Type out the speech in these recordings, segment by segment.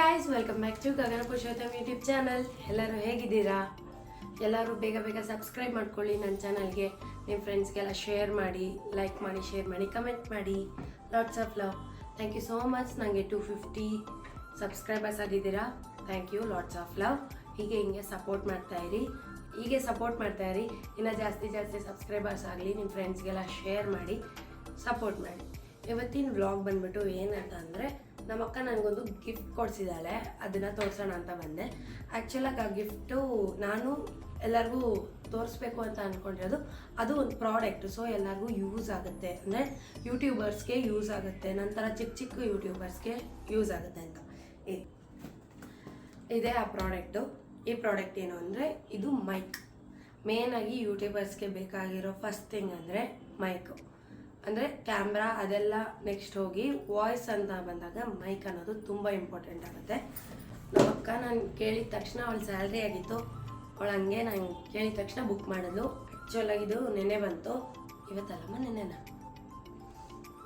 Guys, welcome back to Gagana Purushottam YouTube channel. ಎಲ್ಲರೂ ಹೇಗಿದ್ದೀರಾ? ಎಲ್ಲರೂ ಬೇಗ ಬೇಗ ಸಬ್ಸ್ಕ್ರೈಬ್ ಮಾಡ್ಕೊಳ್ಳಿ ನನ್ನ ಚಾನಲ್ಗೆ. ನಿಮ್ಮ ಫ್ರೆಂಡ್ಸ್ಗೆಲ್ಲ ಶೇರ್ ಮಾಡಿ, ಲೈಕ್ ಮಾಡಿ, ಶೇರ್ ಮಾಡಿ, ಕಮೆಂಟ್ ಮಾಡಿ. Lots of love. Thank you so much. ನನಗೆ 250 ಸಬ್ಸ್ಕ್ರೈಬರ್ಸ್ ಆಗಿದ್ದೀರಾ. Thank you, lots of love. ಹಿಂಗೆ ಸಪೋರ್ಟ್ ಮಾಡ್ತಾಯಿರಿ. ಸಪೋರ್ಟ್ ಮಾಡ್ತಾಯಿರಿ. ಇನ್ನೂ ಜಾಸ್ತಿ ಸಬ್ಸ್ಕ್ರೈಬರ್ಸ್ ಆಗಲಿ. ನಿಮ್ಮ ಫ್ರೆಂಡ್ಸ್ಗೆಲ್ಲ ಶೇರ್ ಮಾಡಿ, ಸಪೋರ್ಟ್ ಮಾಡಿ. ಇವತ್ತಿನ ವ್ಲಾಗ್ ಬಂದ್ಬಿಟ್ಟು ಏನಂತ ಅಂದರೆ, ನಮ್ಮ ಅಕ್ಕ ನನಗೊಂದು ಗಿಫ್ಟ್ ಕೊಡಿಸಿದ್ದಾಳೆ. ಅದನ್ನು ತೋರಿಸೋಣ ಅಂತ ಬಂದೆ. ಆ್ಯಕ್ಚುಲಾಗಿ ಆ ಗಿಫ್ಟು ನಾನು ಎಲ್ಲರಿಗೂ ತೋರಿಸ್ಬೇಕು ಅಂತ ಅಂದ್ಕೊಂಡಿರೋದು. ಅದು ಒಂದು ಪ್ರಾಡಕ್ಟ್. ಸೊ ಎಲ್ಲರಿಗೂ ಯೂಸ್ ಆಗುತ್ತೆ, ಅಂದರೆ ಯೂಟ್ಯೂಬರ್ಸ್ಗೆ ಯೂಸ್ ಆಗುತ್ತೆ, ನಂತರ ಚಿಕ್ಕ ಯೂಟ್ಯೂಬರ್ಸ್ಗೆ ಯೂಸ್ ಆಗುತ್ತೆ ಅಂತ ಇದೆ ಆ ಪ್ರಾಡಕ್ಟು. ಈ ಪ್ರಾಡಕ್ಟ್ ಏನು ಅಂದರೆ, ಇದು ಮೈಕ್. ಮೇನಾಗಿ ಯೂಟ್ಯೂಬರ್ಸ್ಗೆ ಬೇಕಾಗಿರೋ ಫಸ್ಟ್ ಥಿಂಗ್ ಅಂದರೆ ಮೈಕು. ಅಂದರೆ ಕ್ಯಾಮ್ರಾ ಅದೆಲ್ಲ ನೆಕ್ಸ್ಟ್ ಹೋಗಿ ವಾಯ್ಸ್ ಅಂತ ಬಂದಾಗ ಮೈಕ್ ಅನ್ನೋದು ತುಂಬ ಇಂಪಾರ್ಟೆಂಟ್ ಆಗುತ್ತೆ. ನಮ್ಮ ಅಕ್ಕ ನಾನು ಕೇಳಿದ ತಕ್ಷಣ ಅವಳು ಸ್ಯಾಲ್ರಿ ಆಗಿತ್ತು, ಅವಳು ಹಂಗೆ ನಾನು ಕೇಳಿದ ತಕ್ಷಣ ಬುಕ್ ಮಾಡಿದ್ಲು. ಆ್ಯಕ್ಚುಲಾಗಿ ಇದು ನೆನ್ನೆ ಬಂತು, ಇವತ್ತಲ್ಲಮ್ಮ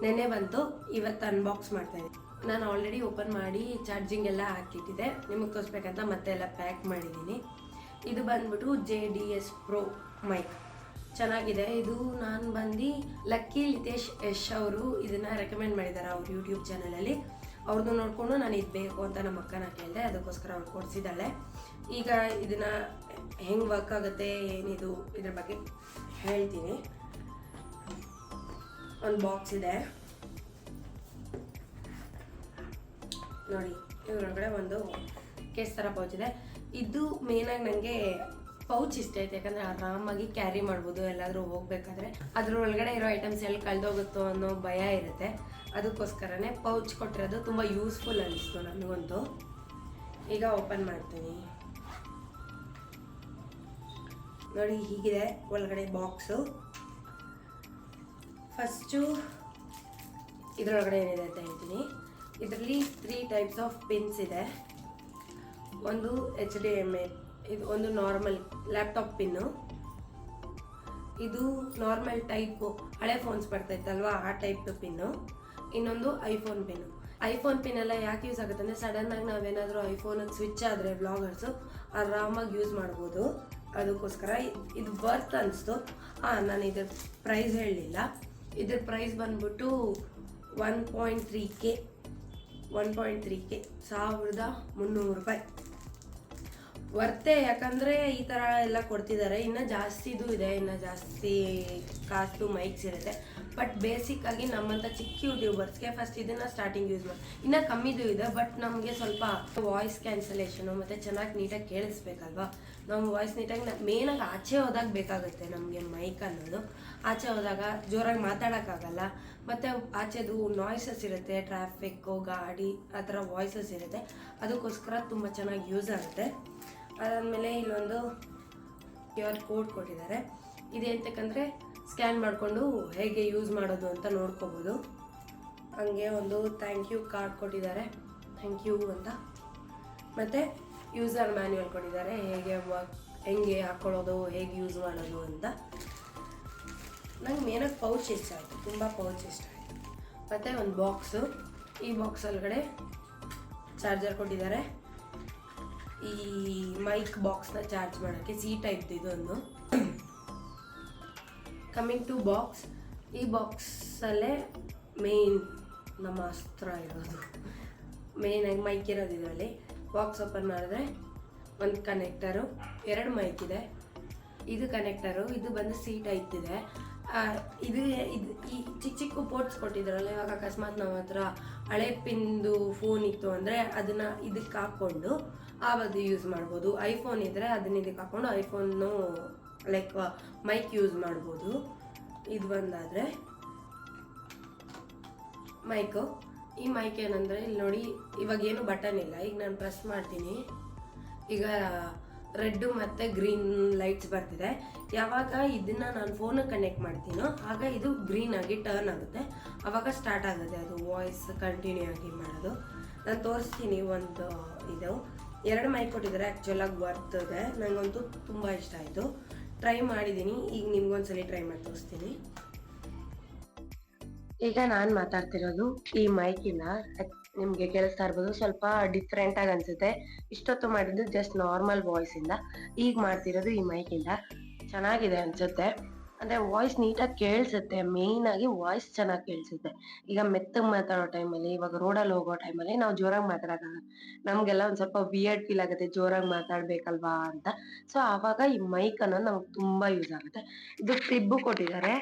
ನೆನ್ನೆ ಬಂತು. ಇವತ್ತು ಅನ್ಬಾಕ್ಸ್ ಮಾಡ್ತಾಯಿದ್ದೆ. ನಾನು ಆಲ್ರೆಡಿ ಓಪನ್ ಮಾಡಿ ಚಾರ್ಜಿಂಗ್ ಎಲ್ಲ ಹಾಕಿಟ್ಟಿದ್ದೆ. ನಿಮಗೆ ತೋರಿಸ್ಬೇಕಂತ ಮತ್ತೆ ಎಲ್ಲ ಪ್ಯಾಕ್ ಮಾಡಿದ್ದೀನಿ. ಇದು ಬಂದ್ಬಿಟ್ಟು JDS Pro ಮೈಕ್. ಚೆನ್ನಾಗಿದೆ. ಇದು ನಾನು ಬಂದು ಲಕ್ಕಿ ಲಿತೇಶ್ ಯಶ್ ಅವರು ಇದನ್ನು ರೆಕಮೆಂಡ್ ಮಾಡಿದ್ದಾರೆ ಅವ್ರ ಯೂಟ್ಯೂಬ್ ಚಾನಲಲ್ಲಿ. ಅವ್ರದ್ದು ನೋಡಿಕೊಂಡು ನಾನು ಇದು ಬೇಕು ಅಂತ ನಮ್ಮ ಅಕ್ಕನ ಕೇಳಿದೆ, ಅದಕ್ಕೋಸ್ಕರ ಅವ್ರು ಕೊಡಿಸಿದ್ದಾಳೆ. ಈಗ ಇದನ್ನು ಹೆಂಗೆ ವರ್ಕ್ ಆಗುತ್ತೆ ಏನಿದು ಇದ್ರ ಬಗ್ಗೆ ಹೇಳ್ತೀನಿ. ಒಂದು ಬಾಕ್ಸ್ ಇದೆ ನೋಡಿ, ಇದ್ರೊಳಗಡೆ ಒಂದು ಕೇಸ್ ಥರ ಪೌಚ್ ಇದೆ. ಇದು ಮೇನಾಗಿ ನನಗೆ ಪೌಚ್ ಇಷ್ಟ ಐತೆ, ಯಾಕಂದರೆ ಆರಾಮಾಗಿ ಕ್ಯಾರಿ ಮಾಡ್ಬೋದು ಎಲ್ಲಾದರೂ ಹೋಗ್ಬೇಕಾದ್ರೆ. ಅದ್ರೊಳಗಡೆ ಇರೋ ಐಟಮ್ಸ್ ಎಲ್ಲಿ ಕಳೆದೋಗುತ್ತೋ ಅನ್ನೋ ಭಯ ಇರುತ್ತೆ. ಅದಕ್ಕೋಸ್ಕರನೇ ಪೌಚ್ ಕೊಟ್ಟಿರೋದು ತುಂಬ ಯೂಸ್ಫುಲ್ ಅನಿಸ್ತು ನನಗಂತೂ. ಈಗ ಓಪನ್ ಮಾಡ್ತೀನಿ ನೋಡಿ. ಹೀಗಿದೆ ಒಳಗಡೆ ಬಾಕ್ಸು. ಫಸ್ಟು ಇದರೊಳಗಡೆ ಏನಿದೆ ಅಂತ ಹೇಳ್ತೀನಿ. ಇದರಲ್ಲಿ 3 ಟೈಪ್ಸ್ ಆಫ್ ಪಿನ್ಸ್ ಇದೆ. ಒಂದು HDMI, ಇದು ಒಂದು ನಾರ್ಮಲ್ ಲ್ಯಾಪ್ಟಾಪ್ ಪಿನ್ನು, ಇದು ನಾರ್ಮಲ್ ಟೈಪು ಹಳೆ ಫೋನ್ಸ್ ಬರ್ತಾಯಿತ್ತಲ್ವ ಆ ಟೈಪ್ ಪಿನ್ನು. ಇನ್ನೊಂದು ಐಫೋನ್ ಪಿನ್ನು. ಐಫೋನ್ ಪಿನ್ ಎಲ್ಲ ಯಾಕೆ ಯೂಸ್ ಆಗುತ್ತೆ ಅಂದರೆ, ಸಡನ್ನಾಗಿ ನಾವೇನಾದರೂ ಐಫೋನಿಗೆ ಸ್ವಿಚ್ ಆದರೆ ಬ್ಲಾಗರ್ಸು ಆರಾಮಾಗಿ ಯೂಸ್ ಮಾಡ್ಬೋದು. ಅದಕ್ಕೋಸ್ಕರ ಇದು ವರ್ತ್ ಅನಿಸ್ತು. ನಾನು ಇದ್ರ ಪ್ರೈಸ್ ಹೇಳಲಿಲ್ಲ. ಇದ್ರ ಪ್ರೈಸ್ ಬಂದ್ಬಿಟ್ಟು 1.3K 1300 ರೂಪಾಯಿ. ವರ್ತೆ, ಯಾಕಂದರೆ ಈ ಥರ ಎಲ್ಲ ಕೊಡ್ತಿದ್ದಾರೆ. ಇನ್ನೂ ಜಾಸ್ತಿ ಇದು ಇದೆ, ಇನ್ನೂ ಜಾಸ್ತಿ ಕಾಸ್ಟು ಮೈಕ್ಸ್ ಇರುತ್ತೆ. ಬಟ್ ಬೇಸಿಕ್ಕಾಗಿ ನಮ್ಮಂಥ ಚಿಕ್ಕ ಯೂಟ್ಯೂಬರ್ಸ್ಗೆ ಫಸ್ಟ್ ಇದನ್ನು ಸ್ಟಾರ್ಟಿಂಗ್ ಯೂಸ್ ಮಾಡಿ. ಇನ್ನೂ ಕಮ್ಮಿದು ಇದೆ, ಬಟ್ ನಮಗೆ ಸ್ವಲ್ಪ ವಾಯ್ಸ್ ಕ್ಯಾನ್ಸಲೇಷನು ಮತ್ತು ಚೆನ್ನಾಗಿ ನೀಟಾಗಿ ಕೇಳಿಸ್ಬೇಕಲ್ವಾ. ನಮ್ಮ ವಾಯ್ಸ್ ನೀಟಾಗಿ ಮೇನಾಗಿ ಆಚೆ ಹೋದಾಗ ಬೇಕಾಗುತ್ತೆ ನಮಗೆ ಮೈಕ್ ಅನ್ನೋದು. ಆಚೆ ಹೋದಾಗ ಜೋರಾಗಿ ಮಾತಾಡೋಕ್ಕಾಗಲ್ಲ, ಮತ್ತು ಆಚೆದು ನಾಯ್ಸಸ್ ಇರುತ್ತೆ, ಟ್ರಾಫಿಕ್ಕು, ಗಾಡಿ ಆ ಥರ ವಾಯ್ಸಸ್ ಇರುತ್ತೆ. ಅದಕ್ಕೋಸ್ಕರ ತುಂಬ ಚೆನ್ನಾಗಿ ಯೂಸ್ ಆಗುತ್ತೆ. ಅದಾದಮೇಲೆ ಇಲ್ಲೊಂದು QR ಕೋಡ್ ಕೊಟ್ಟಿದ್ದಾರೆ. ಇದೆಂತಕ್ಕಂದರೆ ಸ್ಕ್ಯಾನ್ ಮಾಡಿಕೊಂಡು ಹೇಗೆ ಯೂಸ್ ಮಾಡೋದು ಅಂತ ನೋಡ್ಕೋಬೋದು. ಹಾಗೆ ಒಂದು ಥ್ಯಾಂಕ್ ಯು ಕಾರ್ಡ್ ಕೊಟ್ಟಿದ್ದಾರೆ, ಥ್ಯಾಂಕ್ ಯು ಅಂತ. ಮತ್ತು ಯೂಸರ್ ಮ್ಯಾನ್ಯುವಲ್ ಕೊಟ್ಟಿದ್ದಾರೆ, ಹೆಂಗೆ ಹಾಕ್ಕೊಳ್ಳೋದು, ಹೇಗೆ ಯೂಸ್ ಮಾಡೋದು ಅಂತ. ನಂಗೆ ಮೇನಾಗಿ ಪೌಚ್ ಇಷ್ಟ ಆಯಿತು, ತುಂಬ ಪೌಚ್ ಇಷ್ಟ ಆಯಿತು. ಮತ್ತು ಒಂದು ಬಾಕ್ಸು. ಈ ಬಾಕ್ಸ್ ಒಳಗಡೆ ಚಾರ್ಜರ್ ಕೊಟ್ಟಿದ್ದಾರೆ. ಈ ಮೈಕ್ ಬಾಕ್ಸ್ನ ಚಾರ್ಜ್ ಮಾಡೋಕ್ಕೆ C ಟೈಪ್ ಇದೊಂದು. Coming to box. ಈ ಬಾಕ್ಸಲ್ಲೇ ಮೇನ್ ನಮ್ಮ ಅಸ್ತ್ರ ಇರೋದು, ಮೇನಾಗಿ ಮೈಕ್ ಇರೋದು ಇದರಲ್ಲಿ. ಬಾಕ್ಸ್ ಓಪನ್ ಮಾಡಿದ್ರೆ ಒಂದು ಕನೆಕ್ಟರು, 2 ಮೈಕ್ ಇದೆ. ಇದು ಕನೆಕ್ಟರು, ಇದು ಬಂದು C ಟೈಪ್ ಇದೆ. ಇದು ಈ ಚಿಕ್ಕ ಪೋರ್ಟ್ಸ್ ಕೊಟ್ಟಿದ್ದಾರಲ್ಲ, ಇವಾಗ ಅಕಸ್ಮಾತ್ ನಮ್ಮ ಹತ್ರ ಹಳೆ ಪಿನ್ದು ಫೋನ್ ಇತ್ತು ಅಂದರೆ ಅದನ್ನು ಇದಕ್ಕೆ ಹಾಕ್ಕೊಂಡು ಆವಾಗ ಯೂಸ್ ಮಾಡ್ಬೋದು. ಐಫೋನ್ ಇದ್ದರೆ ಅದನ್ನ ಇದಕ್ಕೆ ಹಾಕ್ಕೊಂಡು ಐಫೋನ್ನು ಲೈಕ್ ಮೈಕ್ ಯೂಸ್ ಮಾಡ್ಬೋದು. ಇದು ಬಂದಾದರೆ ಮೈಕು. ಈ ಮೈಕ್ ಏನಂದರೆ, ಇಲ್ಲಿ ನೋಡಿ ಇವಾಗೇನು ಬಟನ್ ಇಲ್ಲ. ಈಗ ನಾನು ಪ್ರೆಸ್ ಮಾಡ್ತೀನಿ, ಈಗ ರೆಡ್ಡು ಮತ್ತು ಗ್ರೀನ್ ಲೈಟ್ಸ್ ಬರ್ತಿದೆ. ಯಾವಾಗ ಇದನ್ನು ನಾನು ಫೋನಿಗೆ ಕನೆಕ್ಟ್ ಮಾಡ್ತೀನೋ ಆಗ ಇದು ಗ್ರೀನ್ ಆಗಿ ಟರ್ನ್ ಆಗುತ್ತೆ, ಆವಾಗ ಸ್ಟಾರ್ಟ್ ಆಗುತ್ತೆ ಅದು ವಾಯ್ಸ್ ಕಂಟಿನ್ಯೂ ಆಗಿ ಮಾಡೋದು. ನಾನು ತೋರಿಸ್ತೀನಿ. ಒಂದು ಇದು 2 ಮೈಕ್ ಕೊಟ್ಟಿದ್ದಾರೆ. ಆ್ಯಕ್ಚುಲಾಗಿ ವರ್ತ್ ಇದೆ, ನನಗಂತೂ ತುಂಬ ಇಷ್ಟ ಆಯಿತು. ಟ್ರೈ ಮಾಡಿದ್ದೀನಿ, ಈಗ ನಿಮ್ಗೊಂದ್ಸಲಿ ಟ್ರೈ ಮಾಡಿ ತೋರಿಸ್ತೀನಿ. ಈಗ ನಾನು ಮಾತಾಡ್ತಿರೋದು ಈ ಮೈಕಿನ ನಿಮ್ಗೆ ಕೇಳಿಸ್ತಾ ಇರ್ಬೋದು, ಸ್ವಲ್ಪ ಡಿಫ್ರೆಂಟ್ ಆಗಿ ಅನ್ಸುತ್ತೆ. ಇಷ್ಟೊತ್ತು ಮಾಡಿದ್ದು ಜಸ್ಟ್ ನಾರ್ಮಲ್ ವಾಯ್ಸ್ ಇಂದ, ಈಗ ಮಾಡ್ತಿರೋದು ಈ ಮೈಕ್ ಇಂದ. ಚೆನ್ನಾಗಿದೆ ಅನ್ಸುತ್ತೆ, ಅಂದ್ರೆ ವಾಯ್ಸ್ ನೀಟಾಗಿ ಕೇಳಿಸುತ್ತೆ. ಮೇನ್ ಆಗಿ ವಾಯ್ಸ್ ಚೆನ್ನಾಗಿ ಕೇಳಿಸುತ್ತೆ. ಈಗ ಮೆತ್ತಗ್ ಮಾತಾಡೋ ಟೈಮಲ್ಲಿ, ಇವಾಗ ರೋಡಲ್ಲಿ ಹೋಗೋ ಟೈಮಲ್ಲಿ ನಾವು ಜೋರಾಗಿ ಮಾತಾಡಕ್ಕಾಗಲ್ಲ. ನಮ್ಗೆಲ್ಲ ಒಂದ್ ಸ್ವಲ್ಪ ವಿಯರ್ಡ್ ಫೀಲ್ ಆಗುತ್ತೆ ಜೋರಾಗಿ ಮಾತಾಡ್ಬೇಕಲ್ವಾ ಅಂತ. ಸೊ ಆವಾಗ ಈ ಮೈಕ್ ಅನ್ನೋದು ನಮ್ಗೆ ತುಂಬಾ ಯೂಸ್ ಆಗುತ್ತೆ. ಇದು ಕ್ಲಿಬ್ ಕೊಟ್ಟಿದ್ದಾರೆ,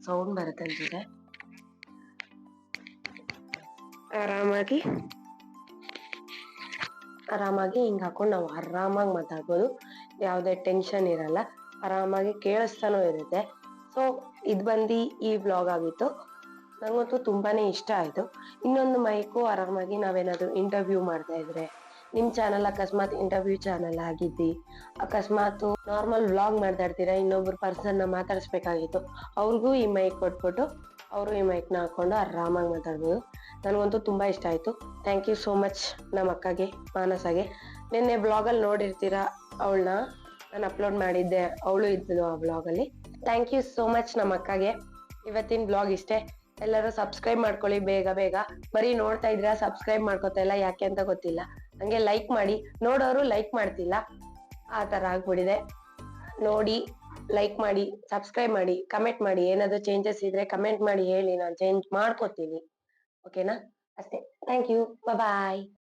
ಸೌಂಡ್ ಬರುತ್ತೆ ಅನ್ಸುತ್ತೆ. ಆರಾಮಾಗಿ ಹಿಂಗ್ ಹಾಕೊಂಡು ನಾವು ಆರಾಮಾಗಿ ಮಾತಾಡ್ಬೋದು. ಯಾವ್ದೇ ಟೆನ್ಷನ್ ಇರಲ್ಲ, ಆರಾಮಾಗಿ ಕೇಳಿಸ್ತಾನೂ ಇರುತ್ತೆ. ಸೊ ಇದ್ ಬಂದು ಈ ವ್ಲಾಗ್ ಆಗಿತ್ತು. ನಂಗಂತೂ ತುಂಬಾನೇ ಇಷ್ಟ ಆಯ್ತು. ಇನ್ನೊಂದು ಮೈಕು ಆರಾಮಾಗಿ ನಾವೇನಾದ್ರು ಇಂಟರ್ವ್ಯೂ ಮಾಡ್ತಾ ಇದ್ರೆ, ನಿಮ್ ಚಾನಲ್ ಅಕಸ್ಮಾತ್ ಇಂಟರ್ವ್ಯೂ ಚಾನಲ್ ಆಗಿದ್ದಿ, ಅಕಸ್ಮಾತ್ ನಾರ್ಮಲ್ ವ್ಲಾಗ್ ಮಾಡ್ತಾ ಇರ್ತೀರಾ, ಇನ್ನೊಬ್ರು ಪರ್ಸನ್ ನ ಮಾತಾಡಿಸ್ಬೇಕಾಗಿತ್ತು, ಅವ್ರಿಗೂ ಈ ಮೈಕ್ ಕೊಟ್ಬಿಟ್ಟು ಅವರು ಈ ಮೈಕ್ ನ ಹಾಕೊಂಡು ಆರಾಮಾಗಿ ಮಾತಾಡ್ಬೋದು. ನನಗಂತೂ ತುಂಬಾ ಇಷ್ಟ ಆಯ್ತು. ಥ್ಯಾಂಕ್ ಯು ಸೋ ಮಚ್ ನಮ್ಮ ಅಕ್ಕಗೆ, ಮಾನಸಗೆ. ನಿನ್ನೆ ಬ್ಲಾಗ್ ಅಲ್ಲಿ ನೋಡಿರ್ತೀರಾ ಅವಳನ್ನ, ನಾನು ಅಪ್ಲೋಡ್ ಮಾಡಿದ್ದೆ, ಅವಳು ಇದ್ಲು ಆ ಬ್ಲಾಗ್ ಅಲ್ಲಿ. ಥ್ಯಾಂಕ್ ಯು ಸೋ ಮಚ್ ನಮ್ಮ ಅಕ್ಕಗೆ. ಇವತ್ತಿನ ಬ್ಲಾಗ್ ಇಷ್ಟೇ. ಎಲ್ಲರೂ ಸಬ್ಸ್ಕ್ರೈಬ್ ಮಾಡ್ಕೊಳ್ಳಿ ಬೇಗ ಬೇಗ. ಬರೀ ನೋಡ್ತಾ ಇದ್ರ, ಸಬ್ಸ್ಕ್ರೈಬ್ ಮಾಡ್ಕೊತಾ ಇಲ್ಲ, ಯಾಕೆ ಅಂತ ಗೊತ್ತಿಲ್ಲ. ಹಂಗೆ ಲೈಕ್ ಮಾಡಿ, ನೋಡೋರು ಲೈಕ್ ಮಾಡ್ತಿಲ್ಲ, ಆ ತರ ಆಗ್ಬಿಟ್ಟಿದೆ. ನೋಡಿ, ಲೈಕ್ ಮಾಡಿ, ಸಬ್ಸ್ಕ್ರೈಬ್ ಮಾಡಿ, ಕಮೆಂಟ್ ಮಾಡಿ. ಏನಾದ್ರು ಚೇಂಜಸ್ ಇದ್ರೆ ಕಮೆಂಟ್ ಮಾಡಿ ಹೇಳಿ, ನಾನು ಚೇಂಜ್ ಮಾಡ್ಕೋತೀನಿ. ಓಕೆನಾ? ಅಷ್ಟೇ. Thank you, bye.